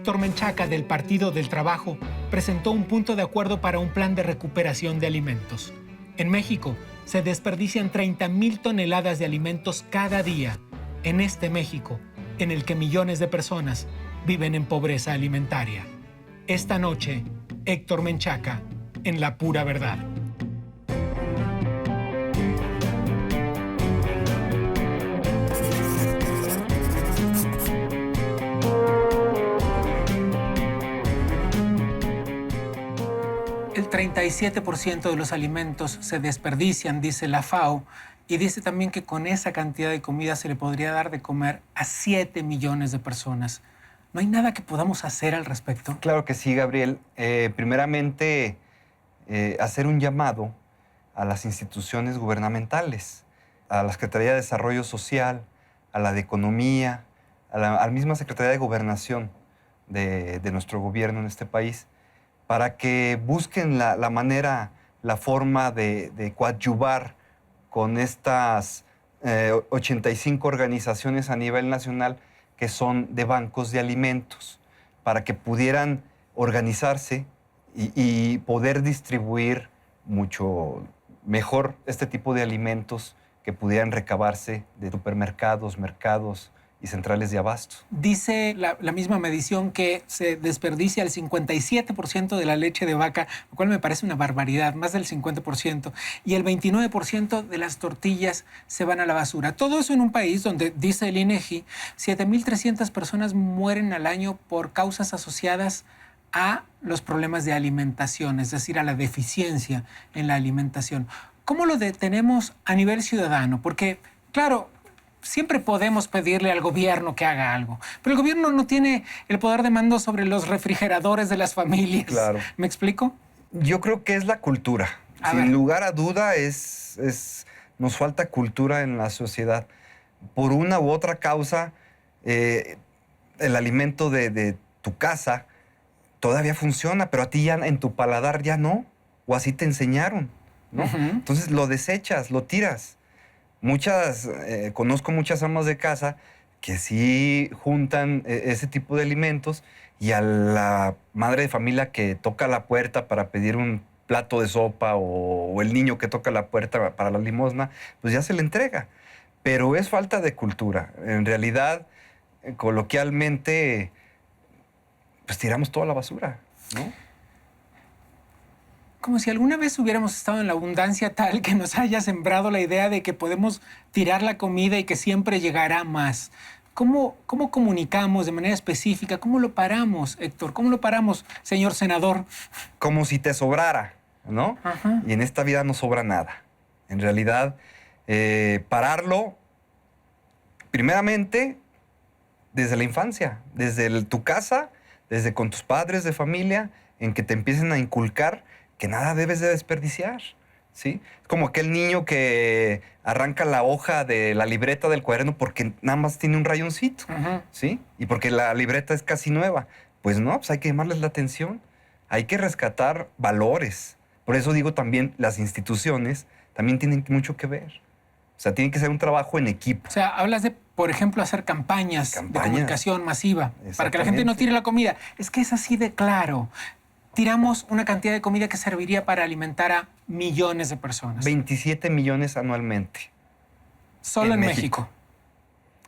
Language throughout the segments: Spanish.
Héctor Menchaca, del Partido del Trabajo, presentó un punto de acuerdo para un plan de recuperación de alimentos. En México, se desperdician 30,000 toneladas de alimentos cada día. En este México, en el que millones de personas viven en pobreza alimentaria. Esta noche, Héctor Menchaca, en La Pura Verdad. El 37% de los alimentos se desperdician, dice la FAO, y dice también que con esa cantidad de comida se le podría dar de comer a 7 millones de personas. ¿No hay nada que podamos hacer al respecto? Claro que sí, Gabriel. Primeramente, hacer un llamado a las instituciones gubernamentales, a la Secretaría de Desarrollo Social, a la de Economía, a la misma Secretaría de Gobernación de nuestro gobierno en este país, para que busquen la manera, la forma de coadyuvar con estas 85 organizaciones a nivel nacional que son de bancos de alimentos, para que pudieran organizarse y poder distribuir mucho mejor este tipo de alimentos que pudieran recabarse de supermercados, mercados y centrales de abasto. Dice la misma medición que se desperdicia el 57% de la leche de vaca, lo cual me parece una barbaridad, más del 50%, y el 29% de las tortillas se van a la basura. Todo eso en un país donde, dice el INEGI, 7,300 personas mueren al año por causas asociadas a los problemas de alimentación, es decir, a la deficiencia en la alimentación. ¿Cómo lo detenemos a nivel ciudadano? Porque, claro, siempre podemos pedirle al gobierno que haga algo, pero el gobierno no tiene el poder de mando sobre los refrigeradores de las familias. Claro. ¿Me explico? Yo creo que es la cultura. Sin lugar a duda, nos falta cultura en la sociedad. Por una u otra causa, el alimento de tu casa todavía funciona, pero a ti ya en tu paladar ya no, o así te enseñaron, ¿no? Entonces lo desechas, lo tiras. Conozco muchas amas de casa que sí juntan ese tipo de alimentos, y a la madre de familia que toca la puerta para pedir un plato de sopa, o el niño que toca la puerta para la limosna, pues ya se le entrega. Pero es falta de cultura. En realidad, coloquialmente, pues tiramos toda la basura, ¿no? Como si alguna vez hubiéramos estado en la abundancia tal que nos haya sembrado la idea de que podemos tirar la comida y que siempre llegará más. ¿Cómo comunicamos de manera específica? ¿Cómo lo paramos, Héctor? ¿Cómo lo paramos, señor senador? Como si te sobrara, ¿no? Ajá. Y en esta vida no sobra nada. En realidad, pararlo, primeramente, desde la infancia, desde tu casa, desde con tus padres de familia, en que te empiecen a inculcar que nada debes de desperdiciar, ¿sí? Es como aquel niño que arranca la hoja de la libreta del cuaderno porque nada más tiene un rayoncito, ¿sí? Y porque la libreta es casi nueva. Pues no, pues hay que llamarles la atención. Hay que rescatar valores. Por eso digo también, las instituciones también tienen mucho que ver. O sea, tiene que ser un trabajo en equipo. O sea, hablas de, por ejemplo, hacer campañas de comunicación masiva para que la gente no tire la comida. Es que es así de claro. Tiramos una cantidad de comida que serviría para alimentar a millones de personas. 27 millones anualmente. Solo en México.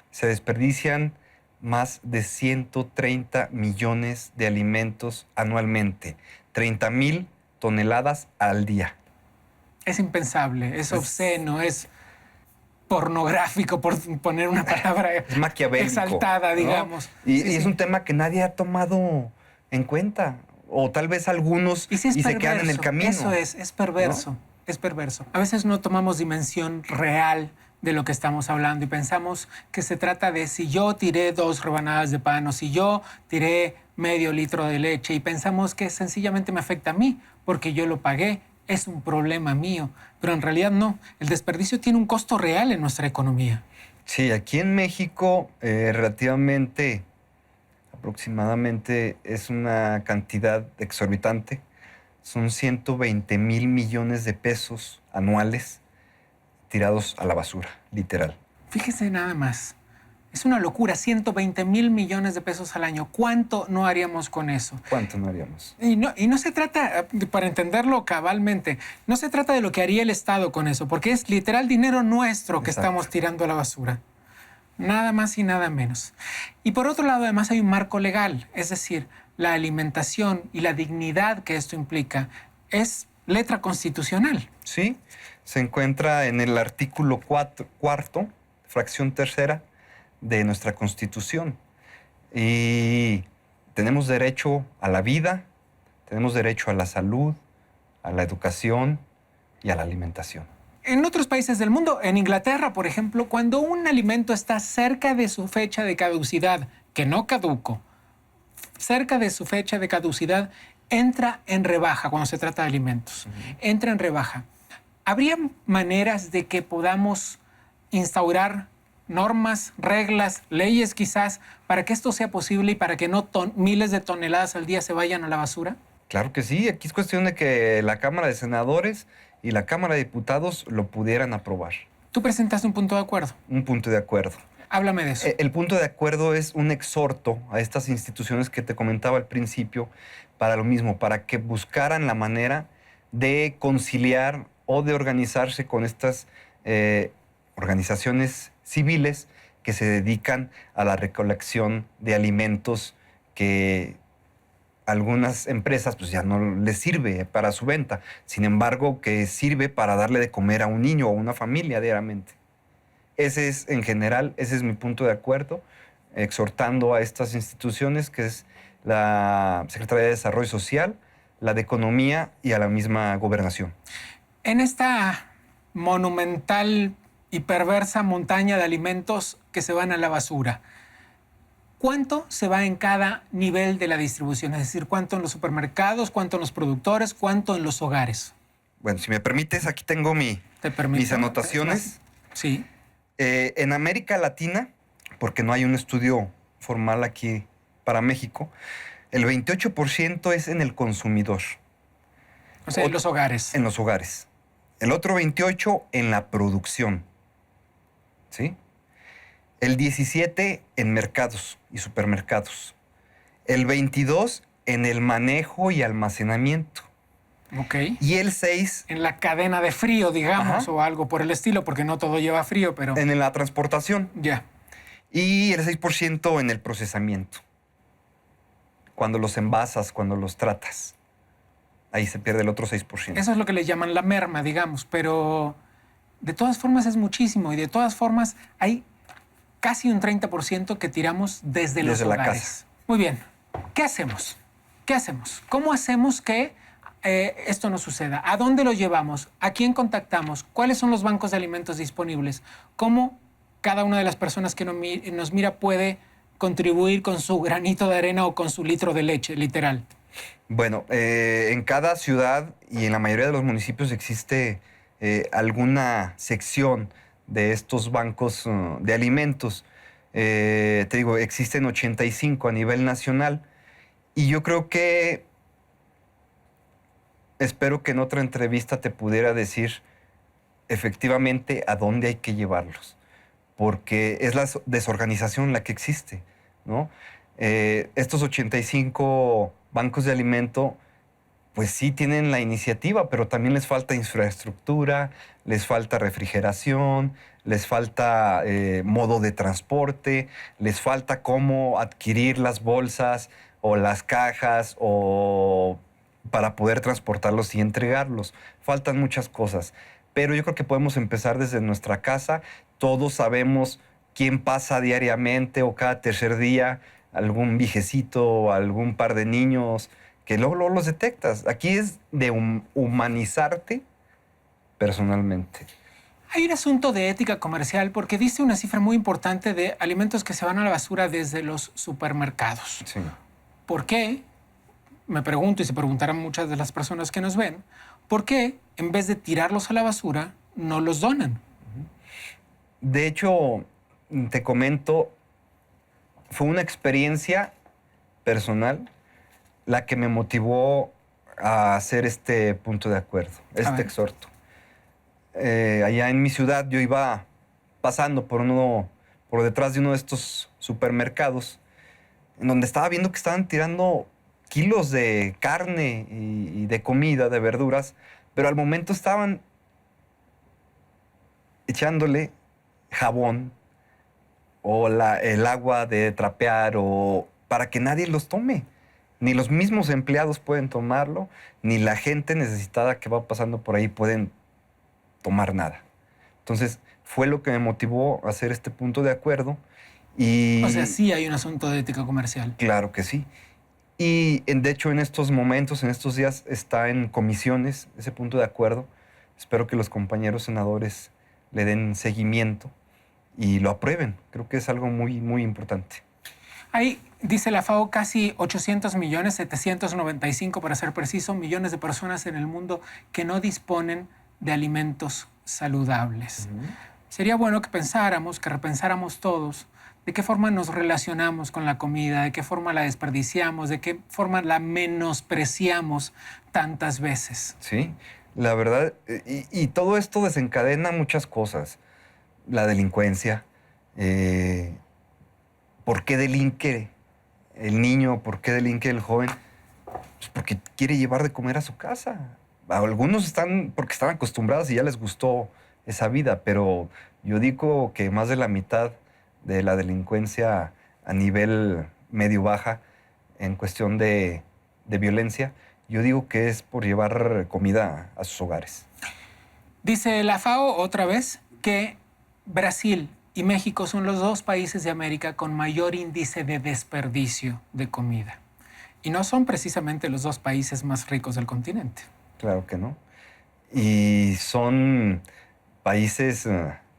Se desperdician más de 130 millones de alimentos anualmente. 30,000 toneladas al día. Es impensable, es obsceno, es pornográfico, por poner una palabra es maquiavélico, exaltada, digamos. ¿no? Y es un tema que nadie ha tomado en cuenta. O tal vez algunos y se quedan en el camino. Eso es perverso, ¿no? Es perverso. A veces no tomamos dimensión real de lo que estamos hablando y pensamos que se trata de si yo tiré 2 rebanadas de pan o si yo tiré medio litro de leche, y pensamos que sencillamente me afecta a mí porque yo lo pagué, es un problema mío. Pero en realidad no, el desperdicio tiene un costo real en nuestra economía. Sí, aquí en México relativamente, aproximadamente, es una cantidad exorbitante. Son 120,000 millones de pesos anuales tirados a la basura, literal. Fíjese nada más, Es una locura, 120,000 millones de pesos al año. ¿Cuánto no haríamos con eso? ¿Cuánto no haríamos? Y no se trata, para entenderlo cabalmente, no se trata de lo que haría el Estado con eso, porque es literal dinero nuestro que Exacto. estamos tirando a la basura. Nada más y nada menos. Y por otro lado, además hay un marco legal, es decir, la alimentación y la dignidad que esto implica es letra constitucional. Sí, se encuentra en el artículo cuarto, fracción tercera de nuestra Constitución. Y tenemos derecho a la vida, tenemos derecho a la salud, a la educación y a la alimentación. En otros países del mundo, en Inglaterra, por ejemplo, cuando un alimento está cerca de su fecha de caducidad, que no caduco, cerca de su fecha de caducidad, entra en rebaja cuando se trata de alimentos. Entra en rebaja. ¿Habría maneras de que podamos instaurar normas, reglas, leyes quizás, para que esto sea posible y para que no miles de toneladas al día se vayan a la basura? Claro que sí, aquí es cuestión de que la Cámara de Senadores y la Cámara de Diputados lo pudieran aprobar. Tú presentaste un punto de acuerdo. Un punto de acuerdo. Háblame de eso. El punto de acuerdo es un exhorto a estas instituciones que te comentaba al principio para lo mismo, para que buscaran la manera de conciliar o de organizarse con estas organizaciones civiles que se dedican a la recolección de alimentos que algunas empresas pues ya no les sirve para su venta, sin embargo que sirve para darle de comer a un niño o a una familia diariamente. Ese es, en general, ese es mi punto de acuerdo, exhortando a estas instituciones, que es la Secretaría de Desarrollo Social, la de Economía y a la misma Gobernación. En esta monumental y perversa montaña de alimentos que se van a la basura, ¿cuánto se va en cada nivel de la distribución? Es decir, ¿cuánto en los supermercados, cuánto en los productores, cuánto en los hogares? Bueno, si me permites, aquí tengo mis anotaciones. Sí. En América Latina, porque no hay un estudio formal aquí para México, el 28% es en el consumidor. O sea, en los hogares. En los hogares. El otro 28% en la producción. ¿Sí? El 17% en mercados y supermercados. El 22% en el manejo y almacenamiento. Ok. Y el 6%... en la cadena de frío, digamos, Ajá. o algo por el estilo, porque no todo lleva frío, pero... en la transportación. Ya. Y el 6% en el procesamiento. Cuando los envasas, cuando los tratas. Ahí se pierde el otro 6%. Eso es lo que le llaman la merma, digamos, pero de todas formas es muchísimo y de todas formas hay casi un 30% que tiramos desde los la hogares. casa. Muy bien. ¿Qué hacemos? ¿Qué hacemos? ¿Cómo hacemos que esto no suceda? ¿A dónde lo llevamos? ¿A quién contactamos? ¿Cuáles son los bancos de alimentos disponibles? ¿Cómo cada una de las personas que nos mira puede contribuir con su granito de arena o con su litro de leche, literal? Bueno, en cada ciudad y en la mayoría de los municipios existe alguna sección de estos bancos de alimentos. Te digo, existen 85 a nivel nacional y yo creo que espero que en otra entrevista te pudiera decir efectivamente a dónde hay que llevarlos, porque es la desorganización la que existe, ¿no? Estos 85 bancos de alimento, pues sí tienen la iniciativa, pero también les falta infraestructura, les falta refrigeración, les falta modo de transporte, les falta cómo adquirir las bolsas o las cajas o para poder transportarlos y entregarlos. Faltan muchas cosas, pero yo creo que podemos empezar desde nuestra casa. Todos sabemos quién pasa diariamente o cada tercer día, algún viejecito o algún par de niños que luego los detectas. Aquí es de humanizarte personalmente. Hay un asunto de ética comercial porque dice una cifra muy importante de alimentos que se van a la basura desde los supermercados. Sí. ¿Por qué? Me pregunto y se preguntarán muchas de las personas que nos ven, ¿por qué en vez de tirarlos a la basura no los donan? De hecho, te comento, fue una experiencia personal la que me motivó a hacer este punto de acuerdo, este exhorto. Allá en mi ciudad yo iba pasando por uno por detrás de uno de estos supermercados, en donde estaba viendo que estaban tirando kilos de carne y de comida, de verduras, pero al momento estaban echándole jabón o el agua de trapear o para que nadie los tome. Ni los mismos empleados pueden tomarlo, ni la gente necesitada que va pasando por ahí pueden tomar nada. Entonces, fue lo que me motivó a hacer este punto de acuerdo. Y O sea, sí hay un asunto de ética comercial. claro que sí. Y de hecho, en estos momentos, en estos días, está en comisiones ese punto de acuerdo. Espero que los compañeros senadores le den seguimiento y lo aprueben. Creo que es algo muy, muy importante. Hay, dice la FAO, casi 800 millones, 795 para ser preciso, millones de personas en el mundo que no disponen de alimentos saludables. Sería bueno que pensáramos, que repensáramos todos de qué forma nos relacionamos con la comida, de qué forma la desperdiciamos, de qué forma la menospreciamos tantas veces. Sí, la verdad, y todo esto desencadena muchas cosas. La delincuencia, ¿por qué delinque el niño? ¿Por qué delinque el joven? Pues porque quiere llevar de comer a su casa. Algunos están porque están acostumbrados y ya les gustó esa vida, pero yo digo que más de la mitad de la delincuencia a nivel medio-baja en cuestión de violencia, yo digo que es por llevar comida a sus hogares. Dice la FAO otra vez que Brasil y México son los dos países de América con mayor índice de desperdicio de comida. Y no son precisamente los dos países más ricos del continente. Claro que no. Y son países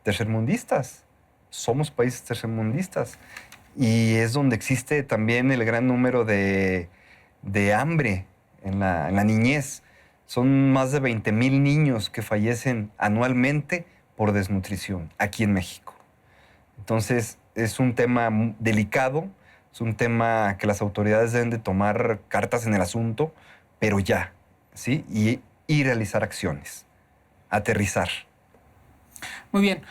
tercermundistas. Somos países tercermundistas. Y es donde existe también el gran número de hambre en la niñez. Son más de 20,000 niños que fallecen anualmente por desnutrición aquí en México. Entonces, es un tema delicado, es un tema que las autoridades deben de tomar cartas en el asunto, pero ya, ¿sí? Y realizar acciones, aterrizar. Muy bien.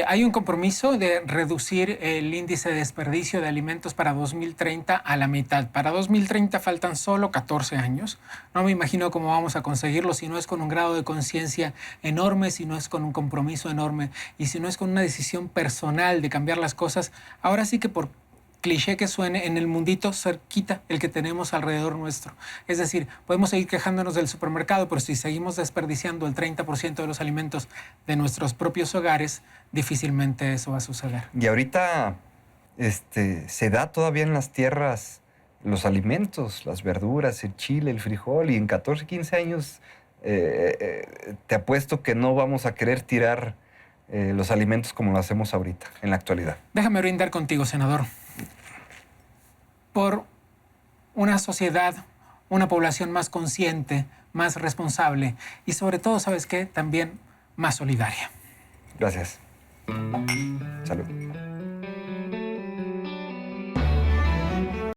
Hay un compromiso de reducir el índice de desperdicio de alimentos para 2030 a la mitad. Para 2030 faltan solo 14 años. No me imagino cómo vamos a conseguirlo si no es con un grado de conciencia enorme, si no es con un compromiso enorme y si no es con una decisión personal de cambiar las cosas. Ahora sí que por cliché que suene, en el mundito cerquita el que tenemos alrededor nuestro. Es decir, podemos seguir quejándonos del supermercado, pero si seguimos desperdiciando el 30% de los alimentos de nuestros propios hogares, difícilmente eso va a suceder. Y ahorita se da todavía en las tierras los alimentos, las verduras, el chile, el frijol, y en 14, 15 años te apuesto que no vamos a querer tirar los alimentos como lo hacemos ahorita, en la actualidad. Déjame brindar contigo, senador, por una sociedad, una población más consciente, más responsable y sobre todo, ¿sabes qué? También más solidaria. Gracias. Salud.